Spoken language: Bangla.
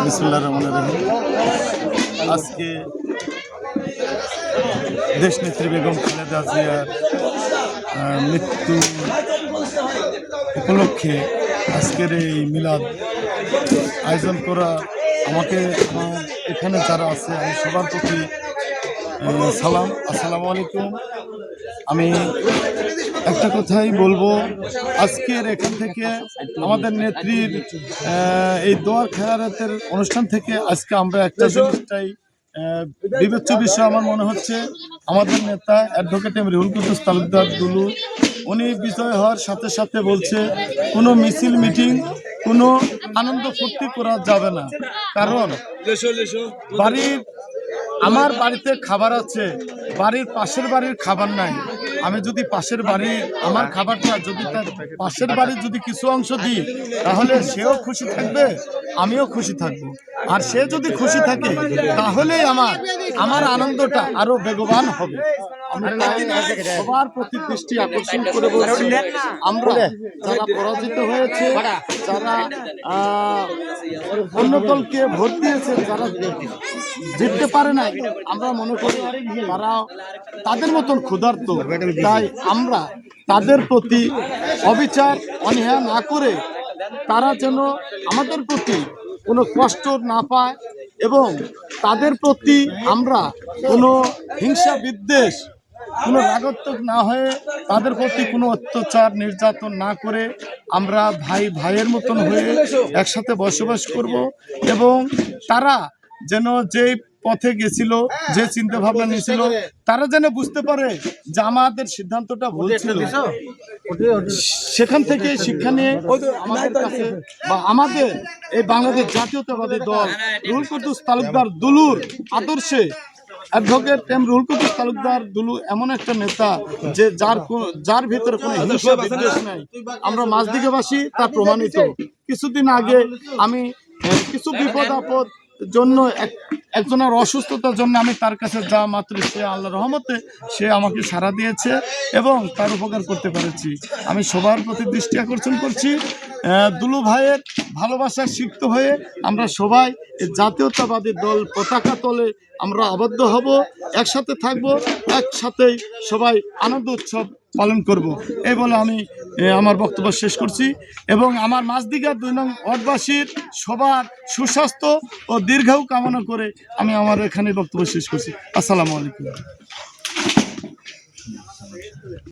বিসমিল্লাহির রহমানির রহিম। আজকে দেশনেত্রী বেগম খালেদা জিয়ার মৃত্যু উপলক্ষে আজকের এই মিলাদ আয়োজন করা আমাকে এখানে যারা আছে আমি সবার প্রতি সালাম, আসসালামু আলাইকুম। আমি একটা কথাই বলবো, আজকের এখান থেকে আমাদের নেত্রীর এই দোয়ার খেয়ারাতের অনুষ্ঠান থেকে আজকে আমরা একটা জিনিসটাই বিবেচ্য বিষয় আমার মনে হচ্ছে, আমাদের নেতা অ্যাডভোকেট এম রুহুল কুদ্দুস তালুকদার দুলু উনি বিজয় হওয়ার সাথে সাথে বলছে কোনো মিছিল মিটিং কোনো আনন্দ ফুর্তি করা যাবে না, কারণ আমার বাড়িতে খাবার আছে, বাড়ির পাশের বাড়ির খাবার নাই। আমি যদি পাশের বাড়ি আমার খাবারটা যদি তার পাশের বাড়ির যদি কিছু অংশ দিই, তাহলে সেও খুশি থাকবে, আমিও খুশি থাকবো। আর সে যদি খুশি থাকে তাহলেই আমার আনন্দটা আরো বেগবান হবে। সবার প্রতি দৃষ্টি আকর্ষণ করে বলছি, আমরা যারা পরাজিত হয়েছে, যারা অন্য দলকে ভোট দিয়েছে, যারা জিততে পারে নাই, আমরা মনে করি তারা তাদের মতন ক্ষুধার্ত। তাই আমরা তাদের প্রতি অবিচার অনীহা না করে তারা যেন আমাদের প্রতি কোনো কষ্ট না পায় এবং তাদের প্রতি আমরা কোনো হিংসা বিদ্বেষ কোনো রাগাত্মক না হয়ে তাদের প্রতি কোনো অত্যাচার নির্যাতন না করে আমরা ভাই ভাইয়ের মতন হয়ে একসাথে বসবাস করব এবং তারা যেন যে পথে গেছিল, যে চিন্তা ভাবনা নিয়েছিল, তারা যেন বুঝতে পারে যে আমাদের সিদ্ধান্তটা ভুল ছিল। সেখান থেকে শিক্ষা নিয়ে আমাদের কাছে বা আমাদের এই বাংলাদেশ জাতীয়তাবাদী দল রুহুল কুদ্দুস তালুকদার দুলুর আদর্শে অ্যাডভোকেট এম রুহুল কুদ্দুস তালুকদার দুলু এমন একটা নেতা যে যার ভিতরে কোনো হিংসা বিদ্বেষ নাই, আমরা মাঝদিঘাবাসী তা প্রমাণিত। কিছুদিন আগে আমি কিছু বিপদ আপদ জন্য একজনের অসুস্থতার জন্য আমি তার কাছে যা মাত্র সে আল্লাহর রহমতে সে আমাকে সাড়া দিয়েছে এবং তার উপকার করতে পেরেছি। আমি সবার প্রতি দৃষ্টি আকর্ষণ করছি, দুলু ভাইয়ের ভালোবাসার সিক্ত হয়ে আমরা সবাই জাতীয়তাবাদী দল পতাকা তলে আমরা আবদ্ধ হব, একসাথে থাকব, একসাথেই সবাই আনন্দ উৎসব পালন করব। এই বলে আমি আমার বক্তব্য শেষ করছি এবং আমার মাঝদিঘার 2 নং ওয়ার্ডবাসীর সবার সুস্বাস্থ্য ও দীর্ঘায়ু কামনা করে আমি আমার এখানে বক্তব্য শেষ করছি। আসসালামু আলাইকুম।